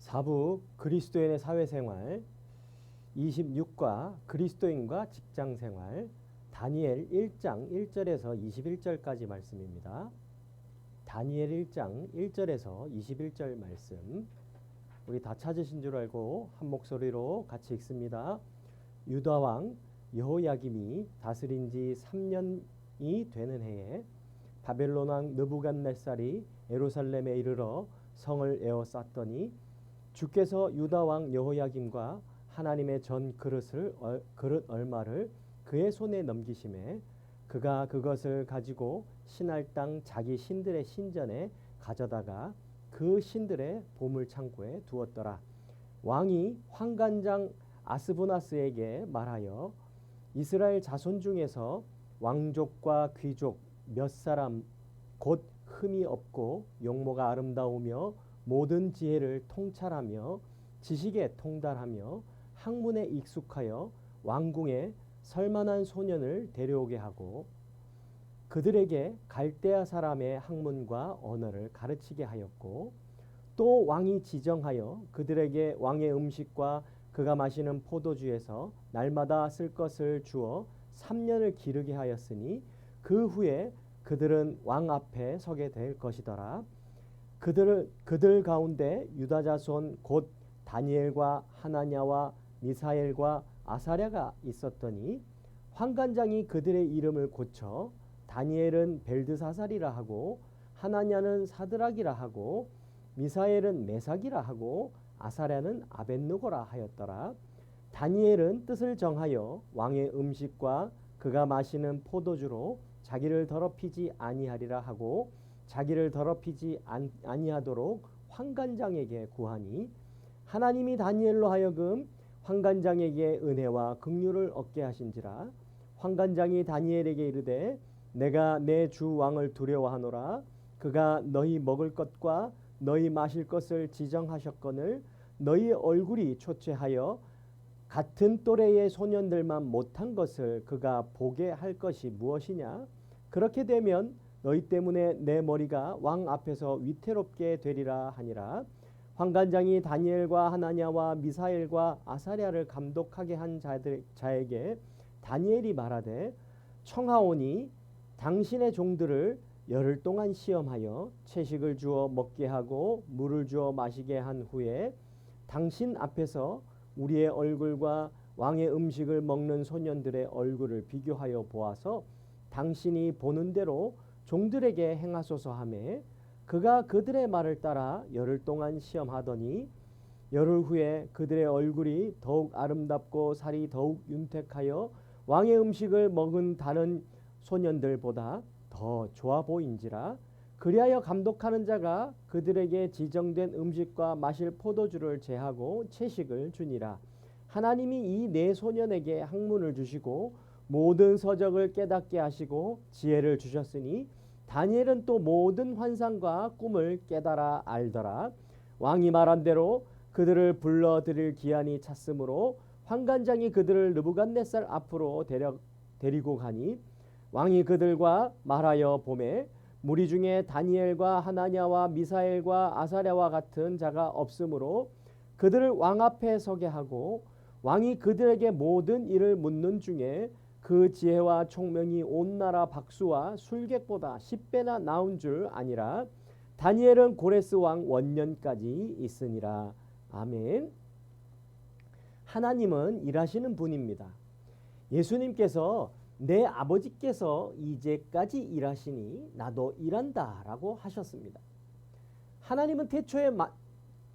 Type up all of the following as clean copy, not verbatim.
4부 그리스도인의 사회생활 26과 그리스도인과 직장생활 다니엘 1장 1절에서 21절까지 말씀입니다. 다니엘 1장 1절에서 21절 말씀 우리 다 찾으신 줄 알고 한 목소리로 같이 읽습니다. 유다 왕 여호야김이 다스린 지 3년이 되는 해에 바벨론 왕 느부갓네살이 예루살렘에 이르러 성을 에워쌌더니 주께서 유다 왕 여호야김과 하나님의 전 그릇 얼마를 그의 손에 넘기심에 그가 그것을 가지고 신할 땅 자기 신들의 신전에 가져다가 그 신들의 보물 창고에 두었더라. 왕이 환관장 아스부나스에게 말하여 이스라엘 자손 중에서 왕족과 귀족 몇 사람 곧 흠이 없고 용모가 아름다우며 모든 지혜를 통찰하며 지식에 통달하며 학문에 익숙하여 왕궁에 설만한 소년을 데려오게 하고 그들에게 갈대아 사람의 학문과 언어를 가르치게 하였고 또 왕이 지정하여 그들에게 왕의 음식과 그가 마시는 포도주에서 날마다 쓸 것을 주어 3년을 기르게 하였으니 그 후에 그들은 왕 앞에 서게 될 것이더라. 그들 가운데 유다 자손 곧 다니엘과 하나냐와 미사엘과 아사랴가 있었더니 환관장이 그들의 이름을 고쳐 다니엘은 벨드사살이라 하고 하나냐는 사드락이라 하고 미사엘은 메삭이라 하고 아사랴는 아벳느고라 하였더라. 다니엘은 뜻을 정하여 왕의 음식과 그가 마시는 포도주로 자기를 더럽히지 아니하리라 하고 자기를 더럽히지 아니하도록 환관장에게 구하니 하나님이 다니엘로 하여금 환관장에게 은혜와 긍휼을 얻게 하신지라. 환관장이 다니엘에게 이르되 내가 내 주 왕을 두려워하노라. 그가 너희 먹을 것과 너희 마실 것을 지정하셨거늘 너희 얼굴이 초췌하여 같은 또래의 소년들만 못한 것을 그가 보게 할 것이 무엇이냐. 그렇게 되면 너희 때문에 내 머리가 왕 앞에서 위태롭게 되리라 하니라. 환관장이 다니엘과 하나냐와 미사엘과 아사랴를 감독하게 한 자에게 다니엘이 말하되 청하오니 당신의 종들을 열흘 동안 시험하여 채식을 주어 먹게 하고 물을 주어 마시게 한 후에 당신 앞에서 우리의 얼굴과 왕의 음식을 먹는 소년들의 얼굴을 비교하여 보아서 당신이 보는 대로 종들에게 행하소서 하매 그가 그들의 말을 따라 열흘 동안 시험하더니 열흘 후에 그들의 얼굴이 더욱 아름답고 살이 더욱 윤택하여 왕의 음식을 먹은 다른 소년들보다 더 좋아 보인지라. 그리하여 감독하는 자가 그들에게 지정된 음식과 마실 포도주를 제하고 채식을 주니라. 하나님이 이 네 소년에게 학문을 주시고 모든 서적을 깨닫게 하시고 지혜를 주셨으니 다니엘은 또 모든 환상과 꿈을 깨달아 알더라. 왕이 말한 대로 그들을 불러들일 기한이 찼으므로 환관장이 그들을 느부갓네살 앞으로 데리고 가니 왕이 그들과 말하여 보매 무리 중에 다니엘과 하나냐와 미사엘과 아사랴와 같은 자가 없으므로 그들을 왕 앞에 서게 하고 왕이 그들에게 모든 일을 묻는 중에 그 지혜와 총명이 온 나라 박수와 술객보다 10배나 나은 줄 아니라. 다니엘은 고레스 왕 원년까지 있으니라. 아멘. 하나님은 일하시는 분입니다. 예수님께서 내 아버지께서 이제까지 일하시니 나도 일한다 라고 하셨습니다. 하나님은 태초에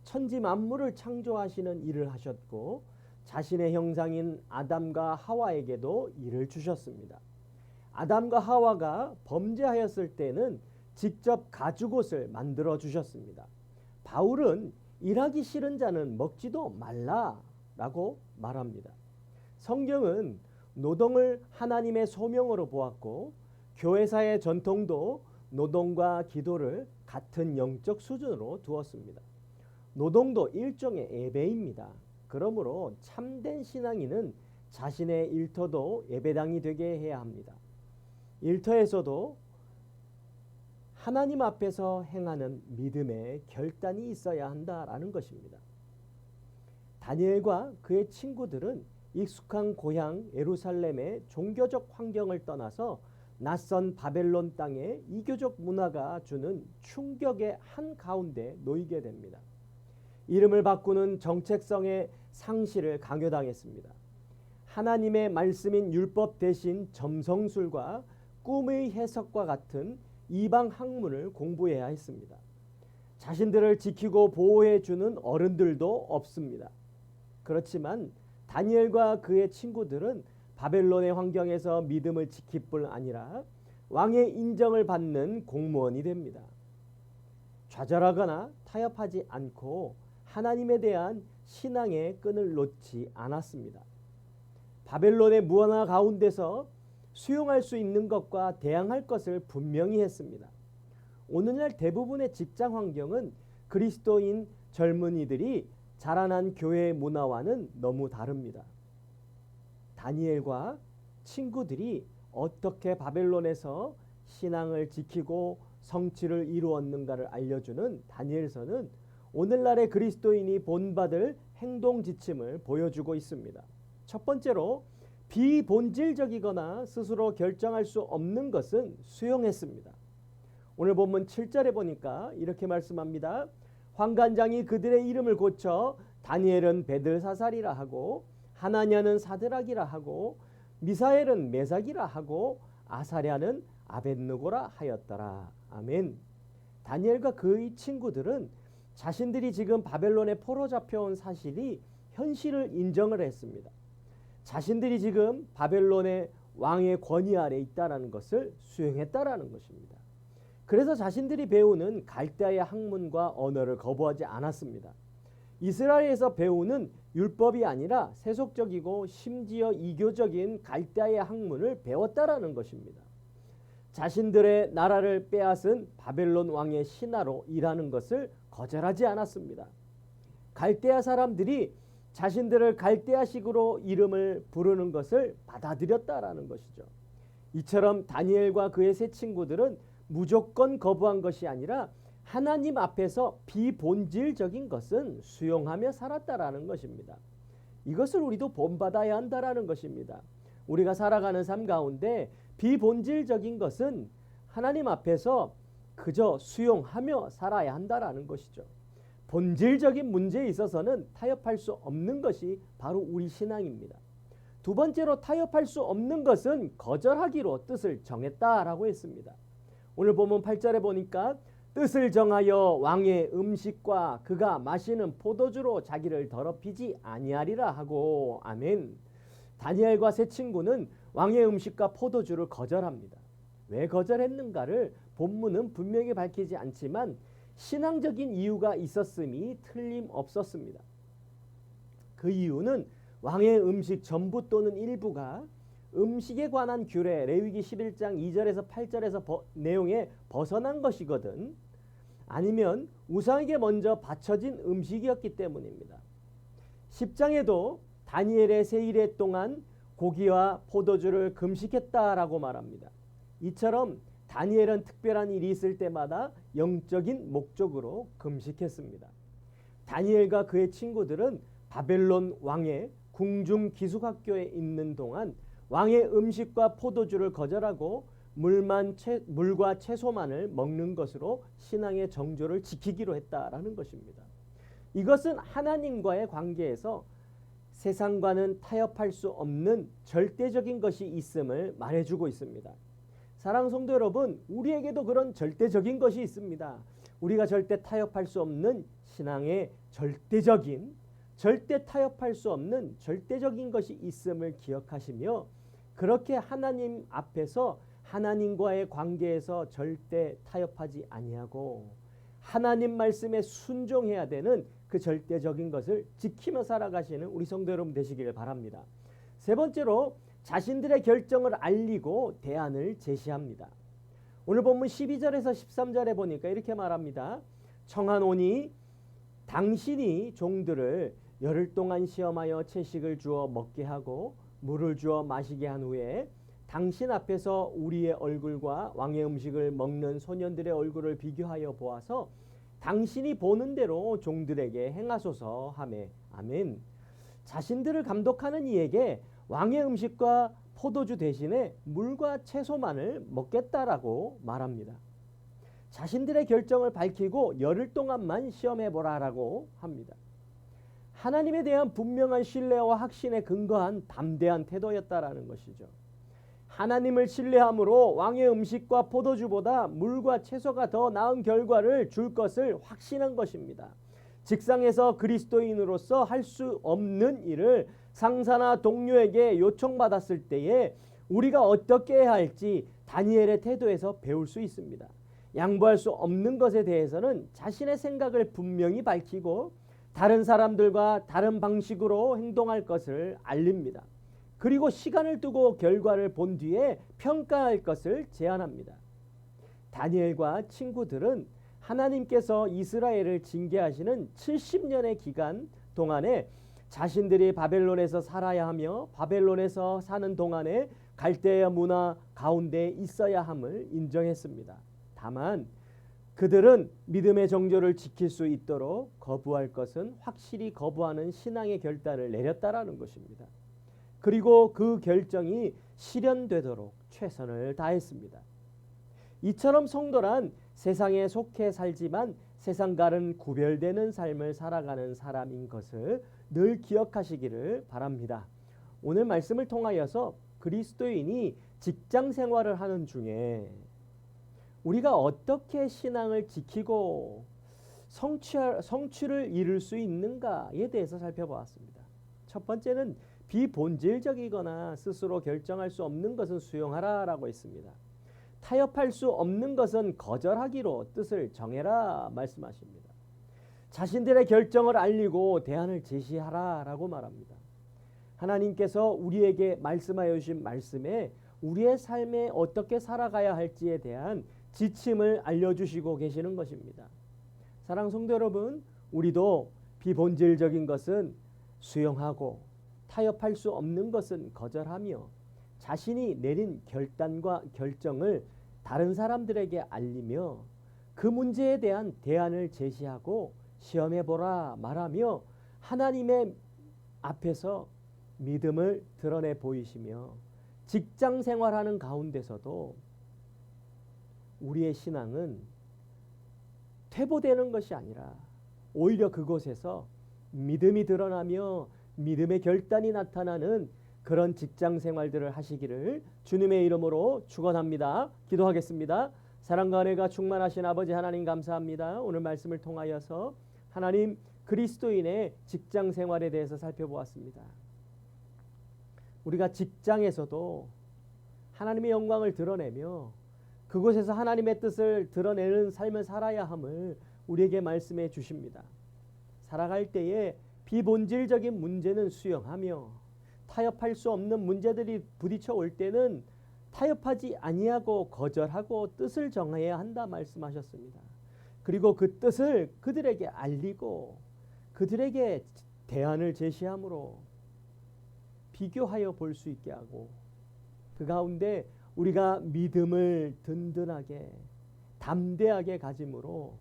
천지 만물을 창조하시는 일을 하셨고 자신의 형상인 아담과 하와에게도 일을 주셨습니다. 아담과 하와가 범죄하였을 때는 직접 가죽옷을 만들어 주셨습니다. 바울은 일하기 싫은 자는 먹지도 말라라고 말합니다. 성경은 노동을 하나님의 소명으로 보았고 교회사의 전통도 노동과 기도를 같은 영적 수준으로 두었습니다. 노동도 일종의 예배입니다. 그러므로 참된 신앙인은 자신의 일터도 예배당이 되게 해야 합니다. 일터에서도 하나님 앞에서 행하는 믿음의 결단이 있어야 한다라는 것입니다. 다니엘과 그의 친구들은 익숙한 고향 예루살렘의 종교적 환경을 떠나서 낯선 바벨론 땅의 이교적 문화가 주는 충격의 한가운데 놓이게 됩니다. 이름을 바꾸는 정체성의 상실을 강요당했습니다. 하나님의 말씀인 율법 대신 점성술과 꿈의 해석과 같은 이방 학문을 공부해야 했습니다. 자신들을 지키고 보호해 주는 어른들도 없습니다. 그렇지만 다니엘과 그의 친구들은 바벨론의 환경에서 믿음을 지킬 뿐 아니라 왕의 인정을 받는 공무원이 됩니다. 좌절하거나 타협하지 않고 하나님에 대한 신앙의 끈을 놓지 않았습니다. 바벨론의 무언화 가운데서 수용할 수 있는 것과 대항할 것을 분명히 했습니다. 오늘날 대부분의 직장 환경은 그리스도인 젊은이들이 자라난 교회의 문화와는 너무 다릅니다. 다니엘과 친구들이 어떻게 바벨론에서 신앙을 지키고 성취를 이루었는가를 알려주는 다니엘서는 오늘날의 그리스도인이 본받을 행동 지침을 보여주고 있습니다. 첫 번째로 비본질적이거나 스스로 결정할 수 없는 것은 수용했습니다. 오늘 본문 7절에 보니까 이렇게 말씀합니다. 환관장이 그들의 이름을 고쳐 다니엘은 베들사살이라 하고 하나냐는 사드락이라 하고 미사엘은 메삭이라 하고 아사랴는 아벳느고라 하였더라. 아멘. 다니엘과 그의 친구들은 자신들이 지금 바벨론에 포로 잡혀온 사실이 현실을 인정을 했습니다. 자신들이 지금 바벨론의 왕의 권위 아래 있다라는 것을 수용했다라는 것입니다. 그래서 자신들이 배우는 갈대아의 학문과 언어를 거부하지 않았습니다. 이스라엘에서 배우는 율법이 아니라 세속적이고 심지어 이교적인 갈대아의 학문을 배웠다라는 것입니다. 자신들의 나라를 빼앗은 바벨론 왕의 신하로 일하는 것을 거절하지 않았습니다. 갈대아 사람들이 자신들을 갈대아식으로 이름을 부르는 것을 받아들였다라는 것이죠. 이처럼 다니엘과 그의 세 친구들은 무조건 거부한 것이 아니라 하나님 앞에서 비본질적인 것은 수용하며 살았다라는 것입니다. 이것을 우리도 본받아야 한다라는 것입니다. 우리가 살아가는 삶 가운데 비본질적인 것은 하나님 앞에서 그저 수용하며 살아야 한다라는 것이죠. 본질적인 문제에 있어서는 타협할 수 없는 것이 바로 우리 신앙입니다. 두 번째로 타협할 수 없는 것은 거절하기로 뜻을 정했다라고 했습니다. 오늘 본문 8절에 보니까 뜻을 정하여 왕의 음식과 그가 마시는 포도주로 자기를 더럽히지 아니하리라 하고 아멘. 다니엘과 세 친구는 왕의 음식과 포도주를 거절합니다. 왜 거절했는가를 본문은 분명히 밝히지 않지만 신앙적인 이유가 있었음이 틀림없었습니다. 그 이유는 왕의 음식 전부 또는 일부가 음식에 관한 규례 레위기 11장 2절에서 8절에서 내용에 벗어난 것이거든 아니면 우상에게 먼저 바쳐진 음식이었기 때문입니다. 10장에도 다니엘의 세일에 동안 고기와 포도주를 금식했다라고 말합니다. 이처럼 다니엘은 특별한 일이 있을 때마다 영적인 목적으로 금식했습니다. 다니엘과 그의 친구들은 바벨론 왕의 궁중 기숙학교에 있는 동안 왕의 음식과 포도주를 거절하고 물과 채소만을 먹는 것으로 신앙의 정조를 지키기로 했다라는 것입니다. 이것은 하나님과의 관계에서 세상과는 타협할 수 없는 절대적인 것이 있음을 말해주고 있습니다. 사랑하는 성도 여러분, 우리에게도 그런 절대적인 것이 있습니다. 우리가 절대 타협할 수 없는 신앙의 절대 타협할 수 없는 절대적인 것이 있음을 기억하시며 그렇게 하나님 앞에서 하나님과의 관계에서 절대 타협하지 아니하고 하나님 말씀에 순종해야 되는 그 절대적인 것을 지키며 살아가시는 우리 성도 여러분 되시길 바랍니다. 세 번째로 자신들의 결정을 알리고 대안을 제시합니다. 오늘 본문 12절에서 13절에 보니까 이렇게 말합니다. 청하노니 당신이 종들을 열흘 동안 시험하여 채식을 주어 먹게 하고 물을 주어 마시게 한 후에 당신 앞에서 우리의 얼굴과 왕의 음식을 먹는 소년들의 얼굴을 비교하여 보아서 당신이 보는 대로 종들에게 행하소서 하매 아멘. 자신들을 감독하는 이에게 왕의 음식과 포도주 대신에 물과 채소만을 먹겠다라고 말합니다. 자신들의 결정을 밝히고 열흘 동안만 시험해보라라고 합니다. 하나님에 대한 분명한 신뢰와 확신에 근거한 담대한 태도였다라는 것이죠. 하나님을 신뢰함으로 왕의 음식과 포도주보다 물과 채소가 더 나은 결과를 줄 것을 확신한 것입니다. 직상에서 그리스도인으로서 할 수 없는 일을 상사나 동료에게 요청받았을 때에 우리가 어떻게 해야 할지 다니엘의 태도에서 배울 수 있습니다. 양보할 수 없는 것에 대해서는 자신의 생각을 분명히 밝히고 다른 사람들과 다른 방식으로 행동할 것을 알립니다. 그리고 시간을 두고 결과를 본 뒤에 평가할 것을 제안합니다. 다니엘과 친구들은 하나님께서 이스라엘을 징계하시는 70년의 기간 동안에 자신들이 바벨론에서 살아야 하며 바벨론에서 사는 동안에 갈대아 문화 가운데 있어야 함을 인정했습니다. 다만 그들은 믿음의 정조를 지킬 수 있도록 거부할 것은 확실히 거부하는 신앙의 결단을 내렸다라는 것입니다. 그리고 그 결정이 실현되도록 최선을 다했습니다. 이처럼 성도란 세상에 속해 살지만 세상과는 구별되는 삶을 살아가는 사람인 것을 늘 기억하시기를 바랍니다. 오늘 말씀을 통하여서 그리스도인이 직장 생활을 하는 중에 우리가 어떻게 신앙을 지키고 성취를 이룰 수 있는가에 대해서 살펴보았습니다. 첫 번째는 비본질적이거나 스스로 결정할 수 없는 것은 수용하라라고 했습니다. 타협할 수 없는 것은 거절하기로 뜻을 정해라 말씀하십니다. 자신들의 결정을 알리고 대안을 제시하라라고 말합니다. 하나님께서 우리에게 말씀하여 주신 말씀에 우리의 삶에 어떻게 살아가야 할지에 대한 지침을 알려주시고 계시는 것입니다. 사랑하는 성도 여러분, 우리도 비본질적인 것은 수용하고 타협할 수 없는 것은 거절하며 자신이 내린 결단과 결정을 다른 사람들에게 알리며 그 문제에 대한 대안을 제시하고 시험해보라 말하며 하나님의 앞에서 믿음을 드러내 보이시며 직장 생활하는 가운데서도 우리의 신앙은 퇴보되는 것이 아니라 오히려 그곳에서 믿음이 드러나며 믿음의 결단이 나타나는 그런 직장 생활들을 하시기를 주님의 이름으로 축원합니다. 기도하겠습니다. 사랑과 은혜가 충만하신 아버지 하나님 감사합니다. 오늘 말씀을 통하여서 하나님 그리스도인의 직장 생활에 대해서 살펴보았습니다. 우리가 직장에서도 하나님의 영광을 드러내며 그곳에서 하나님의 뜻을 드러내는 삶을 살아야 함을 우리에게 말씀해 주십니다. 살아갈 때에 비본질적인 문제는 수용하며 타협할 수 없는 문제들이 부딪혀 올 때는 타협하지 아니하고 거절하고 뜻을 정해야 한다 말씀하셨습니다. 그리고 그 뜻을 그들에게 알리고 그들에게 대안을 제시함으로 비교하여 볼 수 있게 하고 그 가운데 우리가 믿음을 든든하게 담대하게 가짐으로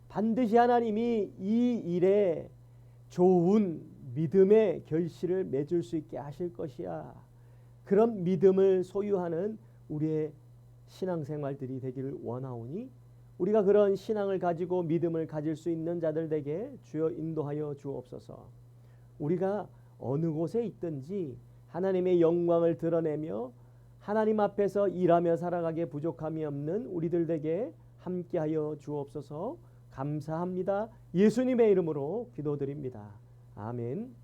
반드시 하나님이 이 일에 좋은 믿음의 결실을 맺을 수 있게 하실 것이야. 그런 믿음을 소유하는 우리의 신앙생활들이 되기를 원하오니 우리가 그런 신앙을 가지고 믿음을 가질 수 있는 자들에게 주여 인도하여 주옵소서. 우리가 어느 곳에 있든지 하나님의 영광을 드러내며 하나님 앞에서 일하며 살아가기에 부족함이 없는 우리들에게 함께하여 주옵소서. 감사합니다. 예수님의 이름으로 기도드립니다. 아멘.